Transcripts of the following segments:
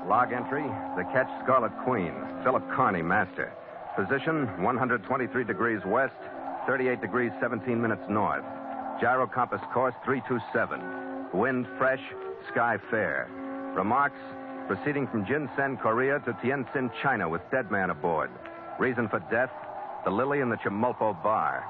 Log entry, the ketch Scarlet Queen, Philip Carney, master. Position, 123 degrees west, 38 degrees 17 minutes north. Gyro compass course, 327. Wind fresh, sky fair. Remarks, proceeding from Jinsen, Korea to Tientsin, China with dead man aboard. Reason for death, the Lily in the Chimolpo bar.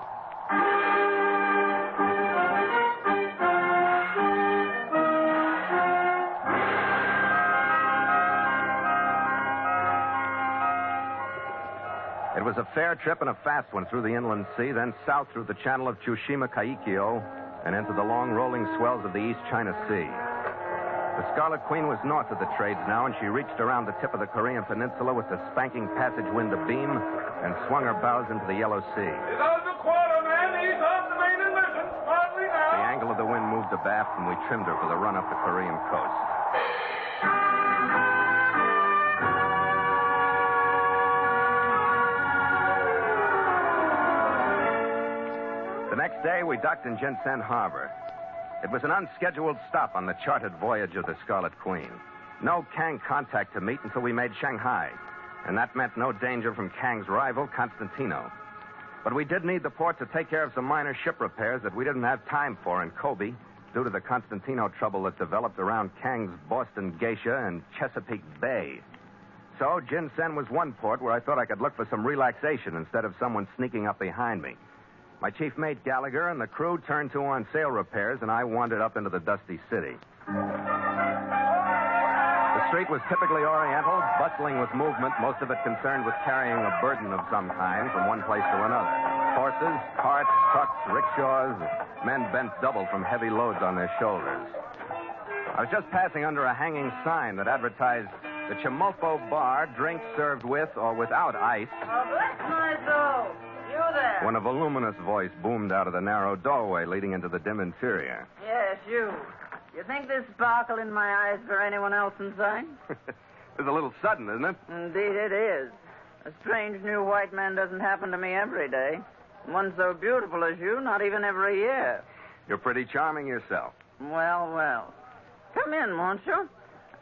It was a fair trip and a fast one through the inland sea, then south through the channel of Tsushima Kaikyo and into the long rolling swells of the East China Sea. The Scarlet Queen was north of the trades now, and she reached around the tip of the Korean peninsula with the spanking passage wind abeam and swung her bows into the Yellow Sea. He's out the quarter, man. He's off the main ensign. Partly now. The angle of the wind moved abaft, and we trimmed her for the run up the Korean coast. The next day, we docked in Jinsen Harbor. It was an unscheduled stop on the chartered voyage of the Scarlet Queen. No Kang contact to meet until we made Shanghai, and that meant no danger from Kang's rival, Constantino. But we did need the port to take care of some minor ship repairs that we didn't have time for in Kobe due to the Constantino trouble that developed around Kang's Boston Geisha and Chesapeake Bay. So Jinsen was one port where I thought I could look for some relaxation instead of someone sneaking up behind me. My chief mate, Gallagher, and the crew turned to on sail repairs, and I wandered up into the dusty city. The street was typically oriental, bustling with movement, most of it concerned with carrying a burden of some kind from one place to another. Horses, carts, trucks, rickshaws, men bent double from heavy loads on their shoulders. I was just passing under a hanging sign that advertised the Chimolpo bar, drinks served with or without ice. Oh, bless my soul. You there? When a voluminous voice boomed out of the narrow doorway leading into the dim interior. Yes, you. You think this sparkle in my eyes for anyone else in sight? It's a little sudden, isn't it? Indeed it is. A strange new white man doesn't happen to me every day. One so beautiful as you, not even every year. You're pretty charming yourself. Well, well. Come in, won't you?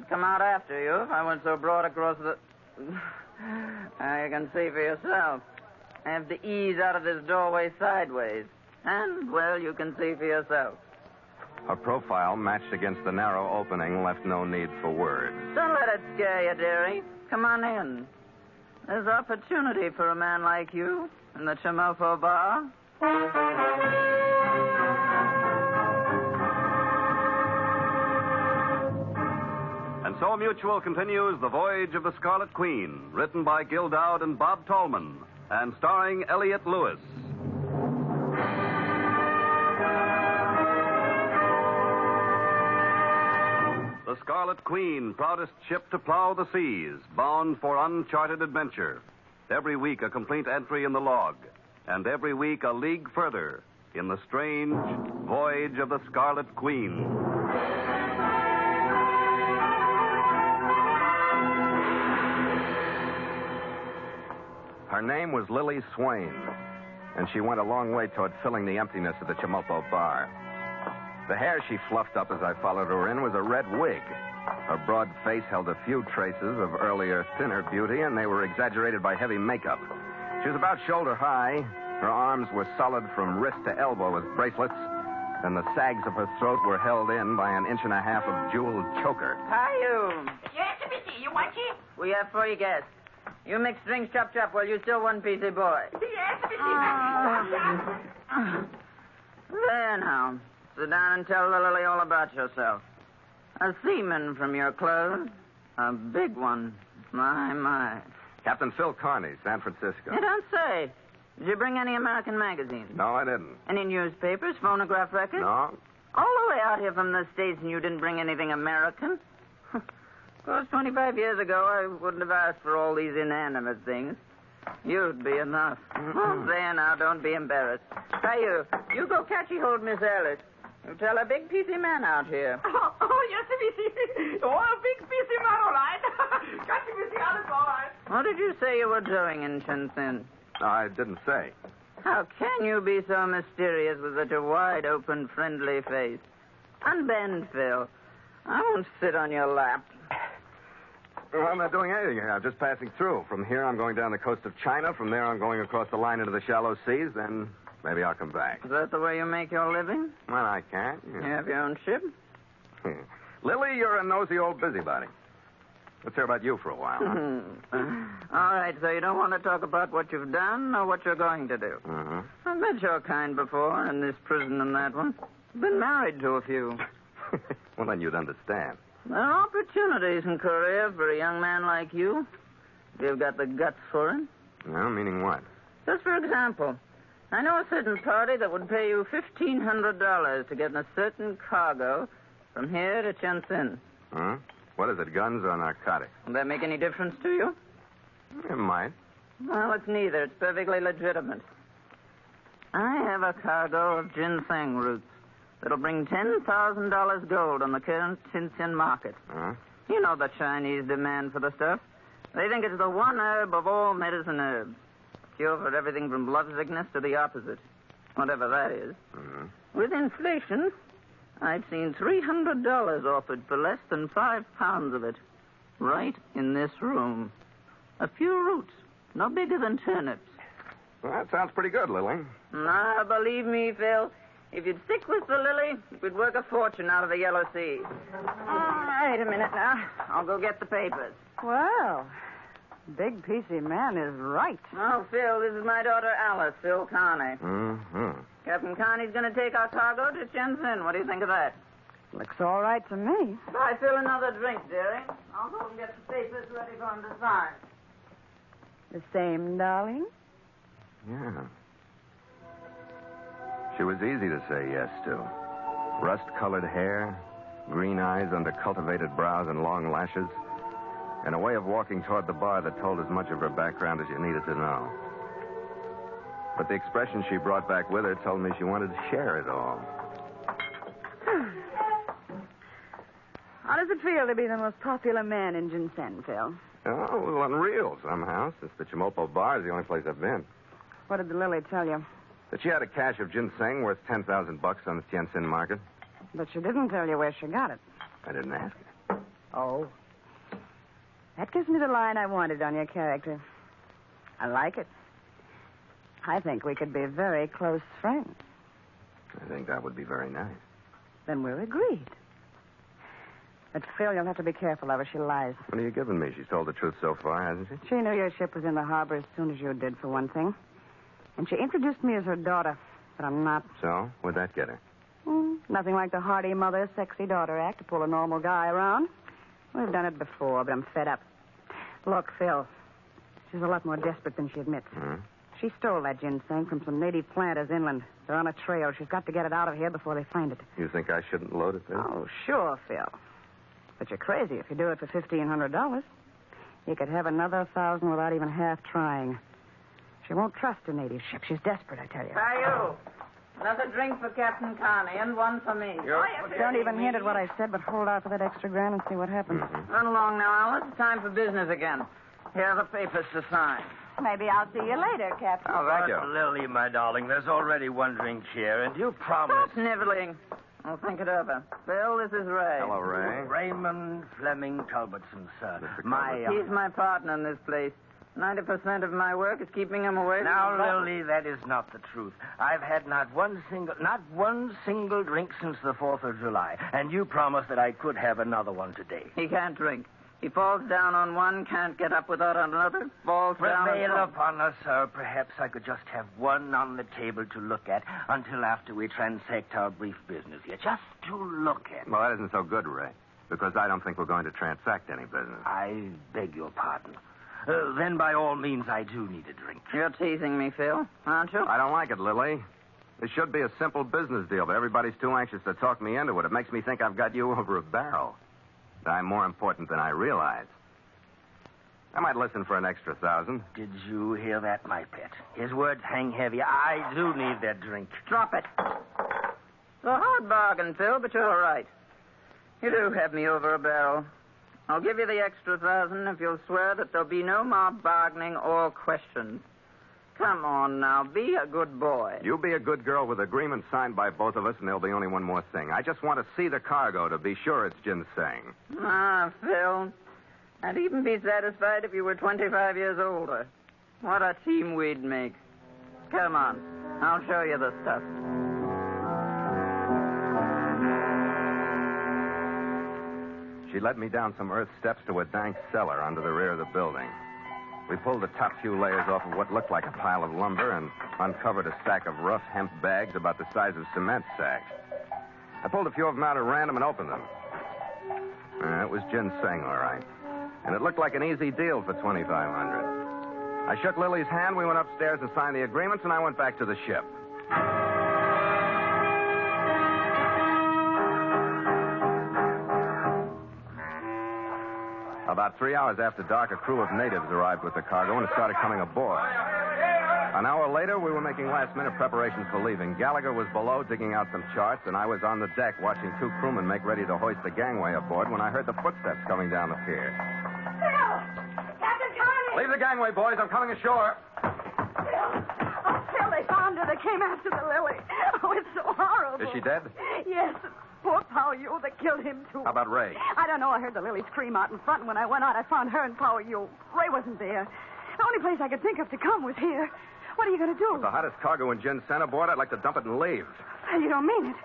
I'd come out after you if I went so broad across the... Now you can see for yourself. I have to ease out of this doorway sideways. And, well, you can see for yourself. Her profile, matched against the narrow opening, left no need for words. Don't let it scare you, dearie. Come on in. There's opportunity for a man like you in the Chimolpo bar. And so Mutual continues The Voyage of the Scarlet Queen, written by Gil Dowd and Bob Tolman, and starring Elliott Lewis. The Scarlet Queen, proudest ship to plow the seas, bound for uncharted adventure. Every week a complete entry in the log, and every week a league further in the strange Voyage of the Scarlet Queen. Her name was Lily Swain, and she went a long way toward filling the emptiness of the Chimolpo bar. The hair she fluffed up as I followed her in was a red wig. Her broad face held a few traces of earlier, thinner beauty, and they were exaggerated by heavy makeup. She was about shoulder high. Her arms were solid from wrist to elbow with bracelets, and the sags of her throat were held in by an inch and a half of jeweled choker. Hi, you. Yes, Missy, you want it? We have 3 guests. You mix drinks, chop, chop, while you still one piecey boy. Yes, Missy. There now. Sit down and tell the Lily all about yourself. A seaman from your clothes. A big one. My, my. Captain Phil Carney, San Francisco. You don't say. Did you bring any American magazines? No, I didn't. Any newspapers, phonograph records? No. All the way out here from the States and you didn't bring anything American? Of course, 25 years ago, I wouldn't have asked for all these inanimate things. You'd be enough. Oh, there now, don't be embarrassed. Hey, you go catchy hold Miss Alice. You tell her big PC man out here. Oh, yes, Missy. Oh, a big piece man, all right. Got you, Missy. All is all right. What did you say you were doing in Jinsen? I didn't say. How can you be so mysterious with such a wide-open, friendly face? Unbend, Phil. I won't sit on your lap. Well, I'm not doing anything here. I'm just passing through. From here, I'm going down the coast of China. From there, I'm going across the line into the shallow seas. Then maybe I'll come back. Is that the way you make your living? Well, I can't. You have your own ship? Lily, you're a nosy old busybody. Let's hear about you for a while. Huh? All right, so you don't want to talk about what you've done or what you're going to do. Uh-huh. I've met your kind before, in this prison and that one. Been married to a few. Well, then you'd understand. There are opportunities in Korea for a young man like you, if you've got the guts for it. Well, meaning what? Just for example, I know a certain party that would pay you $1,500 to get in a certain cargo from here to Jinsen. Huh? What is it, guns or narcotics? Will that make any difference to you? It might. Well, it's neither. It's perfectly legitimate. I have a cargo of ginseng roots that'll bring $10,000 gold on the current Jinsen market. Huh? You know the Chinese demand for the stuff. They think it's the one herb of all medicine herbs. Cure for everything from blood sickness to the opposite, whatever that is. Mm-hmm. With inflation, I've seen $300 offered for less than 5 pounds of it. Right in this room. A few roots, no bigger than turnips. Well, that sounds pretty good, Lily. Now, believe me, Phil, if you'd stick with the Lily, we'd work a fortune out of the Yellow Sea. Wait a minute now. I'll go get the papers. Well, Big PC Man is right. Oh, Phil, this is my daughter Alice, Phil Carney. Mm-hmm. Captain Carney's going to take our cargo to Jinsen. What do you think of that? Looks all right to me. Buy Phil another drink, dearie. I'll go and get the papers ready for him to sign. The same, darling? Yeah. She was easy to say yes to. Rust-colored hair, green eyes under cultivated brows and long lashes, and a way of walking toward the bar that told as much of her background as you needed to know. But the expression she brought back with her told me she wanted to share it all. How does it feel to be the most popular man in Jinsen, Phil? Oh, well, unreal somehow, since the Chimolpo bar is the only place I've been. What did the Lily tell you? That she had a cache of ginseng worth $10,000 on the Tianjin market. But she didn't tell you where she got it. I didn't ask her. Oh. That gives me the line I wanted on your character. I like it. I think we could be very close friends. I think that would be very nice. Then we're agreed. But, Phil, you'll have to be careful of her. She lies. What are you giving me? She's told the truth so far, hasn't she? She knew your ship was in the harbor as soon as you did, for one thing. And she introduced me as her daughter, but I'm not. So? What'd that get her? Nothing like the hearty mother, sexy daughter act to pull a normal guy around. We've done it before, but I'm fed up. Look, Phil, she's a lot more desperate than she admits. Hmm? She stole that ginseng from some native planters inland. They're on a trail. She's got to get it out of here before they find it. You think I shouldn't load it then? Oh, sure, Phil. But you're crazy if you do it for $1,500. You could have another 1,000 without even half trying. She won't trust a native ship. She's desperate, I tell you. Hi, you. Another drink for Captain Carney and one for me. Don't even hint at what I said, but hold out for that extra grand and see what happens. Mm-hmm. Run along now, Alice. It's time for business again. Here are the papers to sign. Maybe I'll see you later, Captain. Oh, thank you. Lily, my darling, there's already one drink here, and you promised... Stop sniveling. I'll think it over. Phil, this is Ray. Hello, Ray. Raymond Fleming Culbertson, sir. Mr. My... He's my partner in this place. 90% of my work is keeping him away from the Now, bottle. Lily, that is not the truth. I've had not one single drink since the 4th of July, and you promised that I could have another one today. He can't drink. He falls down on one, can't get up without another, falls down Prevail on upon us, sir. Perhaps I could just have one on the table to look at until after we transact our brief business here. Just to look at. Well, that isn't so good, Ray, because I don't think we're going to transact any business. I beg your pardon. Then, by all means, I do need a drink. You're teasing me, Phil, aren't you? I don't like it, Lily. This should be a simple business deal, but everybody's too anxious to talk me into it. It makes me think I've got you over a barrel. That I'm more important than I realize. I might listen for an extra 1,000. Did you hear that, my pet? His words hang heavy. I do need that drink. Drop it. It's a hard bargain, Phil, but you're right. You do have me over a barrel. I'll give you the extra 1,000 if you'll swear that there'll be no more bargaining or questions. Come on now, be a good boy. You be a good girl with agreement signed by both of us, and there'll be only one more thing. I just want to see the cargo to be sure it's ginseng. Ah, Phil. I'd even be satisfied if you were 25 years older. What a team we'd make. Come on. I'll show you the stuff. She led me down some earth steps to a dank cellar under the rear of the building. We pulled the top few layers off of what looked like a pile of lumber and uncovered a stack of rough hemp bags about the size of cement sacks. I pulled a few of them out at random and opened them. It was ginseng, all right. And it looked like an easy deal for $2,500. I shook Lily's hand, we went upstairs and signed the agreements, and I went back to the ship. About 3 hours after dark, a crew of natives arrived with the cargo and started coming aboard. An hour later, we were making last-minute preparations for leaving. Gallagher was below digging out some charts, and I was on the deck watching two crewmen make ready to hoist the gangway aboard when I heard the footsteps coming down the pier. Captain Carney! Leave the gangway, boys. I'm coming ashore. Phil, they found her. They came after the Lily. Oh, it's so horrible. Is she dead? Yes. Poor Pao Yu. They killed him, too. How about Ray? I don't know. I heard the Lily scream out in front, and when I went out, I found her and Pao Yu. Ray wasn't there. The only place I could think of to come was here. What are you going to do? With the hottest cargo in Jinsen aboard, I'd like to dump it and leave. Well, you don't mean it.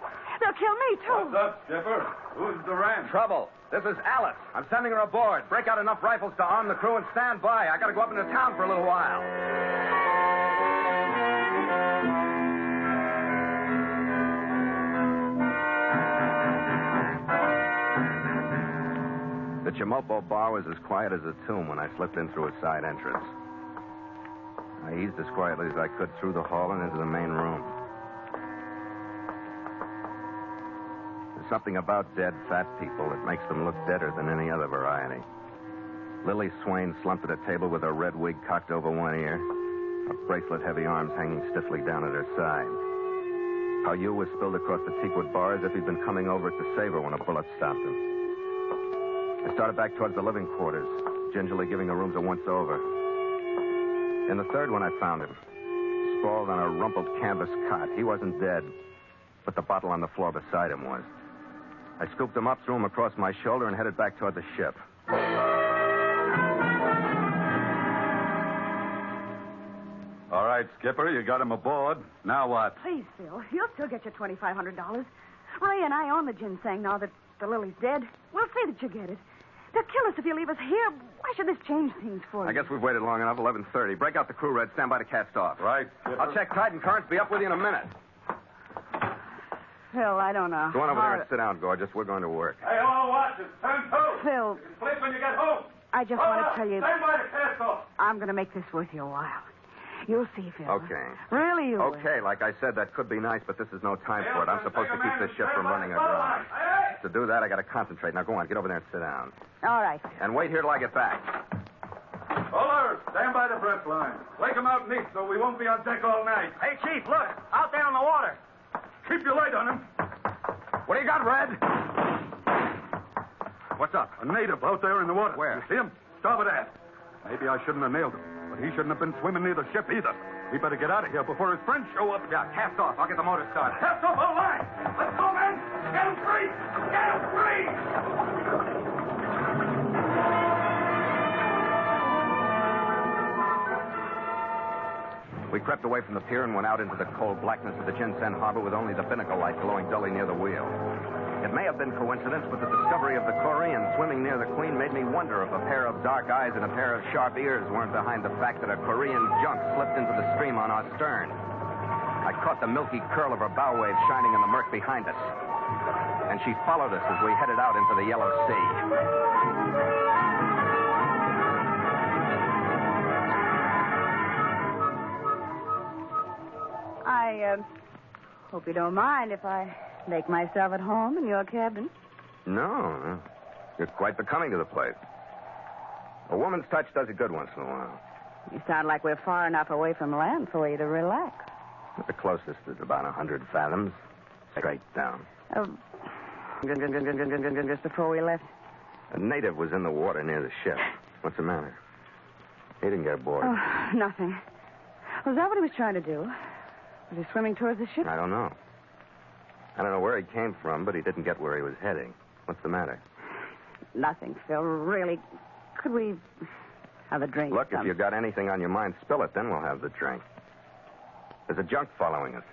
They'll kill me, too. What's up, Skipper? Who's the ram? Trouble. This is Alice. I'm sending her aboard. Break out enough rifles to arm the crew and stand by. I got to go up into town for a little while. The Chimolpo bar was as quiet as a tomb when I slipped in through a side entrance. I eased as quietly as I could through the hall and into the main room. There's something about dead fat people that makes them look deader than any other variety. Lily Swain slumped at a table with her red wig cocked over one ear, her bracelet-heavy arms hanging stiffly down at her side. Pao Yu was spilled across the teakwood bar as if he'd been coming over to save her when a bullet stopped him. I started back towards the living quarters, gingerly giving the rooms a once-over. In the third one, I found him, sprawled on a rumpled canvas cot. He wasn't dead, but the bottle on the floor beside him was. I scooped him up, threw him across my shoulder, and headed back toward the ship. All right, Skipper, you got him aboard. Now what? Please, Phil. You'll still get your $2,500. Ray and I own the ginseng now that the Lily's dead. We'll see that you get it. They'll kill us if you leave us here. Why should this change things for you? I guess we've waited long enough. 11:30. Break out the crew, Red. Stand by to cast off. Right, Skipper. I'll check tide and currents. Be up with you in a minute. Phil, I don't know. Go on over there and sit down, Gorgeous. We're going to work. Hey, all watches, turn to. Phil, You can sleep when you get home. I just want to tell you, Stand by to cast off. I'm going to make this worth your while. You'll see, Phil. Okay. Really, you will. Okay, like I said, that could be nice, but this is no time for it. I'm supposed to keep this ship from running aground. To do that, I got to concentrate. Now, go on. Get over there and sit down. All right, Phil. And wait here till I get back. Bowler, stand by the breath line. Wake 'em out neat so we won't be on deck all night. Hey, Chief, look. Out there on the water. Keep your light on him. What do you got, Red? What's up? A native out there in the water. Where? You see him? Starboard aft. Maybe I shouldn't have nailed him, but he shouldn't have been swimming near the ship either. We better get out of here before his friends show up. Yeah, cast off. I'll get the motor started. Cast off all line. Let's go, men. Get him free. Get him free. We crept away from the pier and went out into the cold blackness of the Jinsen harbor with only the binnacle light glowing dully near the wheel. It may have been coincidence, but the discovery of the Korean swimming near the Queen made me wonder if a pair of dark eyes and a pair of sharp ears weren't behind the fact that a Korean junk slipped into the stream on our stern. I caught the milky curl of her bow wave shining in the murk behind us, and she followed us as we headed out into the yellow sea. I hope you don't mind if I make myself at home in your cabin. No, you're quite becoming to the place. A woman's touch does it good once in a while. You sound like we're far enough away from land for you to relax. The closest is about 100 fathoms. Straight down. Oh, just before we left. A native was in the water near the ship. What's the matter? He didn't get aboard. Oh, nothing. Was that what he was trying to do? Was he swimming towards the ship? I don't know. I don't know where he came from, but he didn't get where he was heading. What's the matter? Nothing, Phil. Really. Could we have a drink? Look, if you got anything on your mind, spill it, then we'll have the drink. There's a junk following us.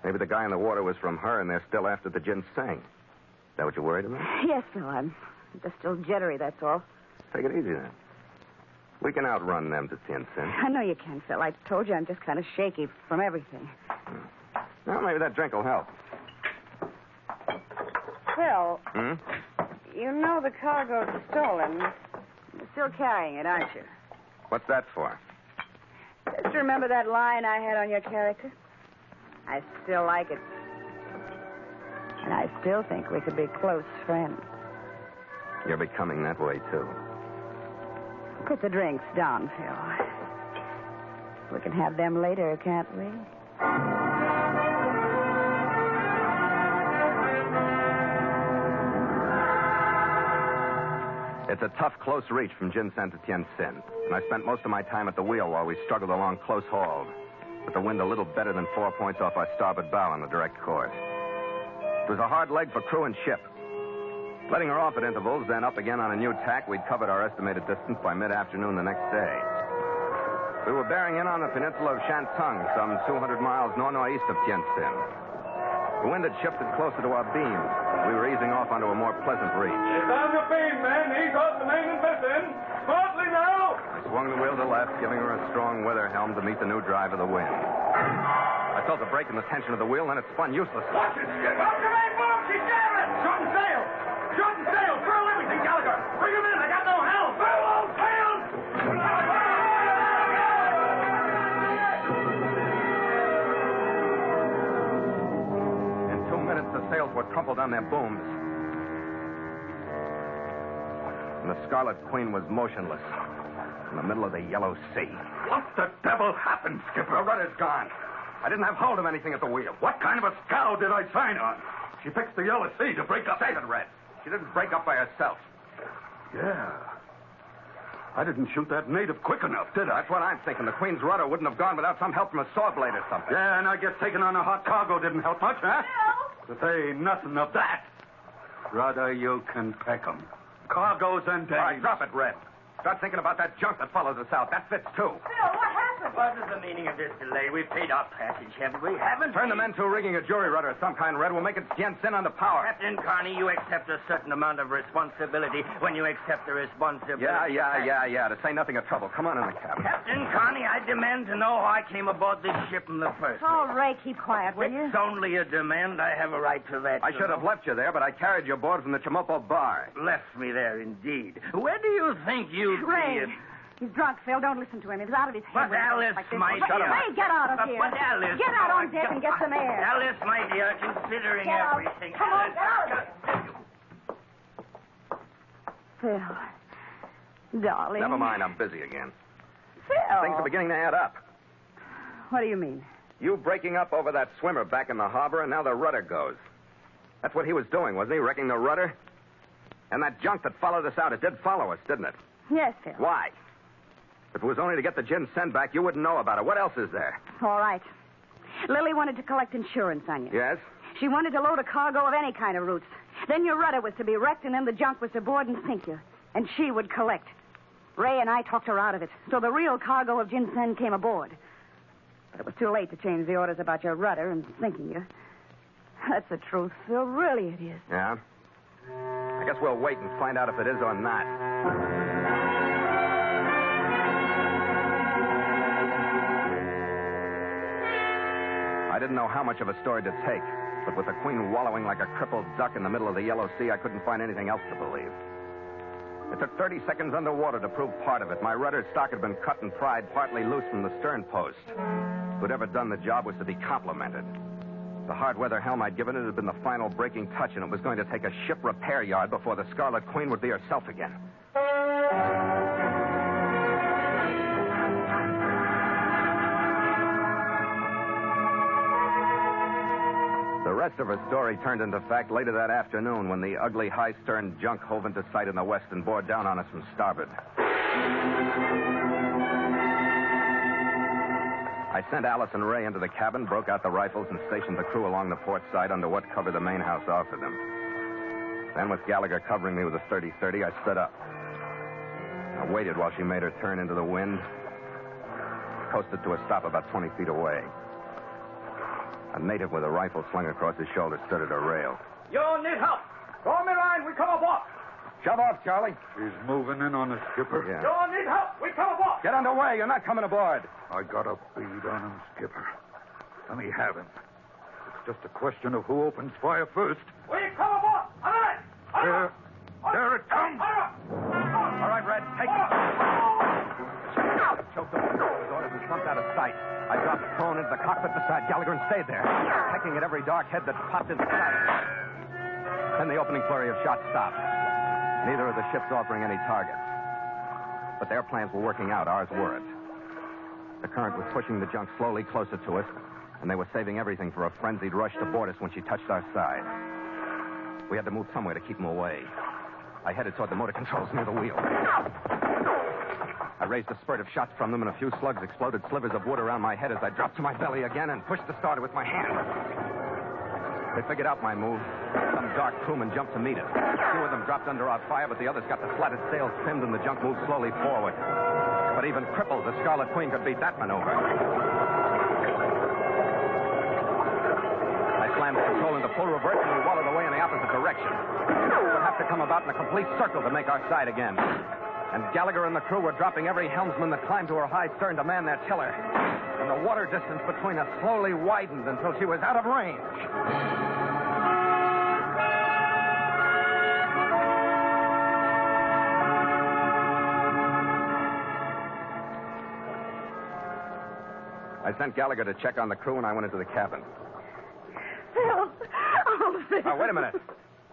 Maybe the guy in the water was from her, and they're still after the Jinsen. Is that what you're worried about? Yes, Phil. I'm just still jittery, that's all. Take it easy, then. We can outrun them to Jinsen. I know you can, Phil. I told you I'm just kind of shaky from everything. Well, maybe that drink will help. Phil, Hmm? you know the cargo's stolen. You're still carrying it, aren't you? What's that for? Just remember that line I had on your character? I still like it. And I still think we could be close friends. You're becoming that way, too. Put the drinks down, Phil. We can have them later, can't we? It's a tough, close reach from Jinsen to Tientsin, and I spent most of my time at the wheel while we struggled along close hauled, with the wind a little better than 4 points off our starboard bow on the direct course. It was a hard leg for crew and ship. Letting her off at intervals, then up again on a new tack, we'd covered our estimated distance by mid-afternoon the next day. We were bearing in on the peninsula of Shantung, some 200 miles northeast of Jinsen. The wind had shifted closer to our beams. We were easing off onto a more pleasant reach. Get down your beam, men. Ease off the main and piston. Smartly now. I swung the wheel to left, giving her a strong weather helm to meet the new drive of the wind. I felt the break in the tension of the wheel, then it spun uselessly. Watch it, Skip. Up your main boom. She's jamming. Shorten sail. Shorten sail. Furl everything, Gallagher. Bring him in. I got no helm. Furl all sails. In 2 minutes, the sails were crumpled on their booms. And the Scarlet Queen was motionless in the middle of the Yellow Sea. What the devil happened, Skipper? The rudder's gone. I didn't have hold of anything at the wheel. What kind of a scow did I sign on? She picks the Yellow Sea to break up. Save it, Red. She didn't break up by herself. Yeah. I didn't shoot that native quick enough, did I? That's what I'm thinking. The Queen's rudder wouldn't have gone without some help from a saw blade or something. Yeah, and I guess taking on a hot cargo didn't help much, huh? No. To say nothing of that. Rudder, you can peck 'em. Cargoes and days. All right, drop it, Red. Start thinking about that junk that follows us out. That fits, too. Phil, what happened? What is the meaning of this delay? We've paid our passage, haven't we? Haven't Turn the we? men to rigging a jury rudder of some kind, Red. We'll make it Jinsen under power. Captain Carney, you accept a certain amount of responsibility when you accept the responsibility. Yeah. To say nothing of trouble. Come on in the cabin. Captain Carney, I demand to know how I came aboard this ship in the first place. Oh, Ray, keep quiet, will you? It's only a demand. I have a right to that. I should have left you there, but I carried you aboard from the Chimolpo bar. Left me there, indeed. Where do you think you'd Ray, be? he's drunk, Phil. Don't listen to him. He's out of his head. But Alice, like this. my But, dear. Ray, get out of here. But Alice. Get out on deck and get some air. Alice, my dear, considering Get out. everything. Come on, Alice, get out. Phil, darling. Never mind, I'm busy again. Phil. Things are beginning to add up. What do you mean? You breaking up over that swimmer back in the harbor, and now the rudder goes. That's what he was doing, wasn't he? Wrecking the rudder? And that junk that followed us out, it did follow us, didn't it? Yes, Phil. Why? If it was only to get the Jinsen back, you wouldn't know about it. What else is there? All right. Lily wanted to collect insurance on you. Yes? She wanted to load a cargo of any kind of roots. Then your rudder was to be wrecked, and then the junk was to board and sink you. And she would collect. Ray and I talked her out of it. So the real cargo of Jinsen came aboard. But it was too late to change the orders about your rudder and sinking you. That's the truth, Phil. Really it is. Yeah? I guess we'll wait and find out if it is or not. I didn't know how much of a story to take, but with the Queen wallowing like a crippled duck in the middle of the Yellow Sea, I couldn't find anything else to believe. It took 30 seconds underwater to prove part of it. My rudder stock had been cut and pried partly loose from the stern post. Whoever done the job was to be complimented. The hard weather helm I'd given it had been the final breaking touch, and it was going to take a ship repair yard before the Scarlet Queen would be herself again. rest of her story turned into fact later that afternoon when the ugly high-stern junk hove into sight in the west and bore down on us from starboard. I sent Alice and Ray into the cabin, broke out the rifles, and stationed the crew along the port side under what cover the main house offered them. Then, with Gallagher covering me with a 30-30, I stood up. I waited while she made her turn into the wind, coasted to a stop about 20 feet away. A native with a rifle slung across his shoulder stood at her rail. You need help. Throw me line. We come aboard. Shove off, Charlie. He's moving in on us, Skipper. Yeah. You need help. We come aboard. Get underway. You're not coming aboard. I got a bead on him, Skipper. Let me have him. It's just a question of who opens fire first. We come aboard. All right. There it comes. All right, Red, take it. Choked the orders and slumped out of sight. I dropped prone into the cockpit beside Gallagher and stayed there, pecking at every dark head that popped into sight. Then the opening flurry of shots stopped. Neither of the ships offering any targets. But their plans were working out. Ours weren't. The current was pushing the junk slowly closer to us, and they were saving everything for a frenzied rush to board us when she touched our side. We had to move somewhere to keep them away. I headed toward the motor controls near the wheel. I raised a spurt of shots from them, and a few slugs exploded slivers of wood around my head as I dropped to my belly again and pushed the starter with my hand. They figured out my move. Some dark crewmen jumped to meet us. Two of them dropped under our fire, but the others got the slatted sails trimmed, and the junk moved slowly forward. But even crippled, the Scarlet Queen could beat that maneuver. I slammed the control into full reverse, and we wallowed away in the opposite direction. We would have to come about in a complete circle to make our side again. And Gallagher and the crew were dropping every helmsman that climbed to her high stern to man their tiller. And the water distance between us slowly widened until she was out of range. I sent Gallagher to check on the crew, and I went into the cabin. Phil. Oh, Phil. Oh, wait a minute.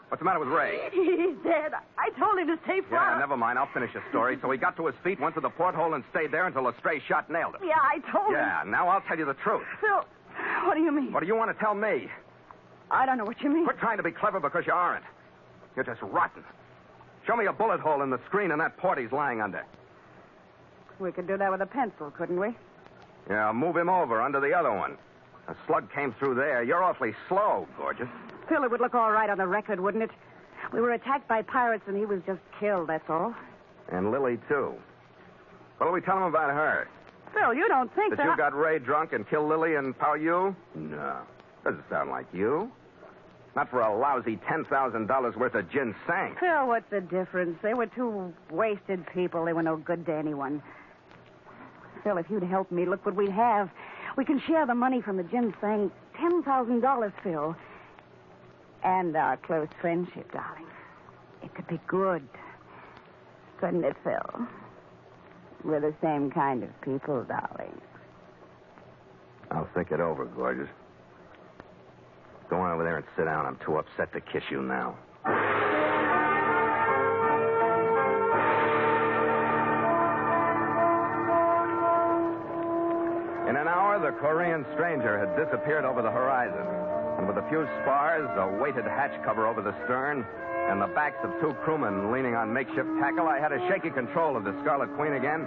What's the matter with Ray? He's dead. I told him to stay far. Yeah, never mind. I'll finish the story. So he got to his feet, went to the porthole, and stayed there until a stray shot nailed him. Yeah, I told him. Yeah, now I'll tell you the truth. Phil, what do you mean? What do you want to tell me? I don't know what you mean. Quit trying to be clever because you aren't. You're just rotten. Show me a bullet hole in the screen in that port he's lying under. We could do that with a pencil, couldn't we? Yeah, move him over under the other one. A slug came through there. You're awfully slow, gorgeous. Phil, it would look all right on the record, wouldn't it? We were attacked by pirates, and he was just killed, that's all. And Lily, too. What'll we tell him about her? Phil, you don't think that you got Ray drunk and killed Lily and power you? No. Doesn't sound like you. Not for a lousy $10,000 worth of ginseng. Phil, what's the difference? They were two wasted people. They were no good to anyone. Phil, if you'd help me, look what we'd have. We can share the money from the ginseng. $10,000, Phil. And our close friendship, darling. It could be good. Couldn't it, Phil? We're the same kind of people, darling. I'll think it over, gorgeous. Go on over there and sit down. I'm too upset to kiss you now. In an hour, the Korean stranger had disappeared over the horizon. And with a few spars, a weighted hatch cover over the stern, and the backs of two crewmen leaning on makeshift tackle, I had a shaky control of the Scarlet Queen again,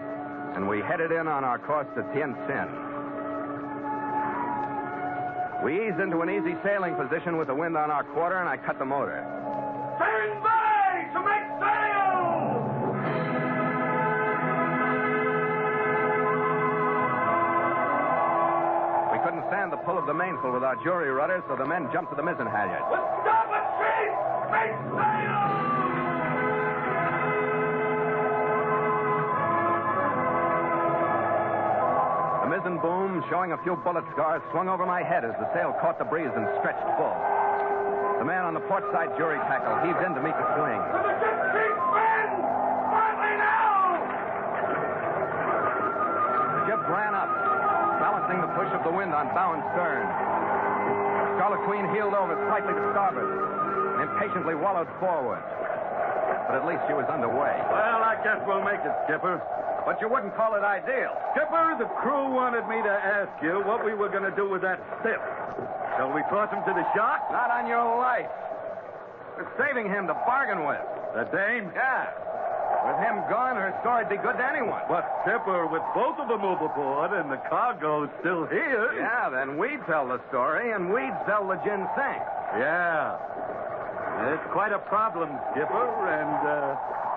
and we headed in on our course to Jinsen. We eased into an easy sailing position with the wind on our quarter, and I cut the motor. Stand by to make sail! We couldn't stand the pull of the mainsail with our jury rudder, so the men jumped to the mizzen halyards. With starboard sheet! Make sail! The mizzen boom, showing a few bullet scars, swung over my head as the sail caught the breeze and stretched full. The man on the port side jury tackle heaved in to meet the swing. To the ship sheet, men! Quietly now! The ship ran up, balancing the push of the wind on bow and stern. Scarlet Queen heeled over slightly to starboard and impatiently wallowed forward. But at least she was underway. Well, I guess we'll make it, Skipper. but you wouldn't call it ideal. Skipper, the crew wanted me to ask you what we were going to do with that stiff. Shall we toss him to the sharks? Not on your life. We're saving him to bargain with. The dame? Yeah. With him gone, her story'd be good to anyone. But, Skipper, with both of them overboard and the cargo still here... Yeah, then we'd tell the story, and we'd sell the ginseng. Yeah. It's quite a problem, Skipper, and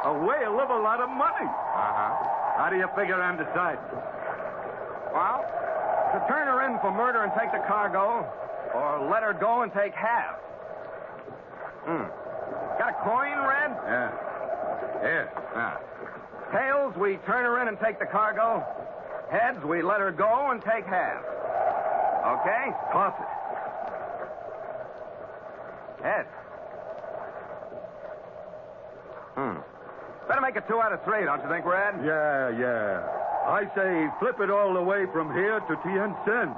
a whale of a lot of money. Uh-huh. How do you figure I'm deciding? Well, to turn her in for murder and take the cargo, or let her go and take half. Got a coin, Red? Yeah. Yes. Tails, we turn her in and take the cargo. Heads, we let her go and take half. Okay? Toss it. Heads. Better make it 2 out of 3, don't you think, Red? Yeah. I say flip it all the way from here to Jinsen.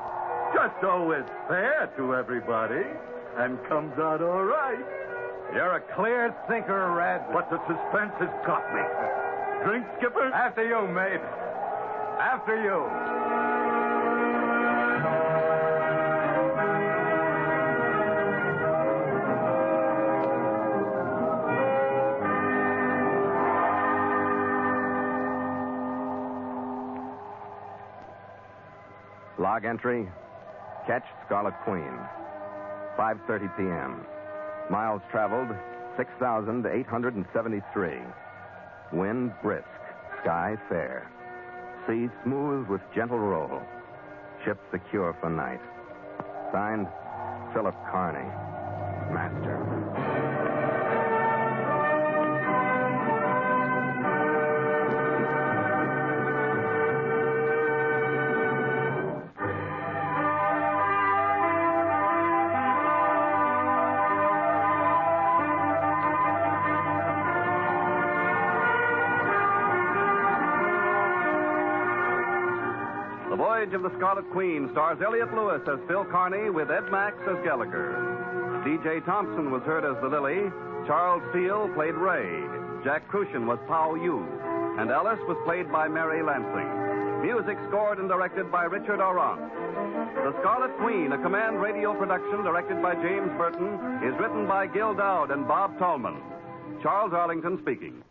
Just so it's fair to everybody and comes out all right. You're a clear thinker, Red. But the suspense has got me. Drink, Skipper? After you, mate. After you. Log entry, catch Scarlet Queen. 5:30 p.m. Miles traveled, 6,873. Wind brisk, sky fair. Sea smooth with gentle roll. Ship secure for night. Signed, Philip Carney, Master. Voyage of the Scarlet Queen stars Elliott Lewis as Phil Carney with Ed Max as Gallagher. D.J. Thompson was heard as the Lily. Charles Steele played Ray. Jack Crucian was Pao Yu. And Alice was played by Mary Lansing. Music scored and directed by Richard Auron. The Scarlet Queen, a Command Radio production directed by James Burton, is written by Gil Dowd and Bob Tallman. Charles Arlington speaking.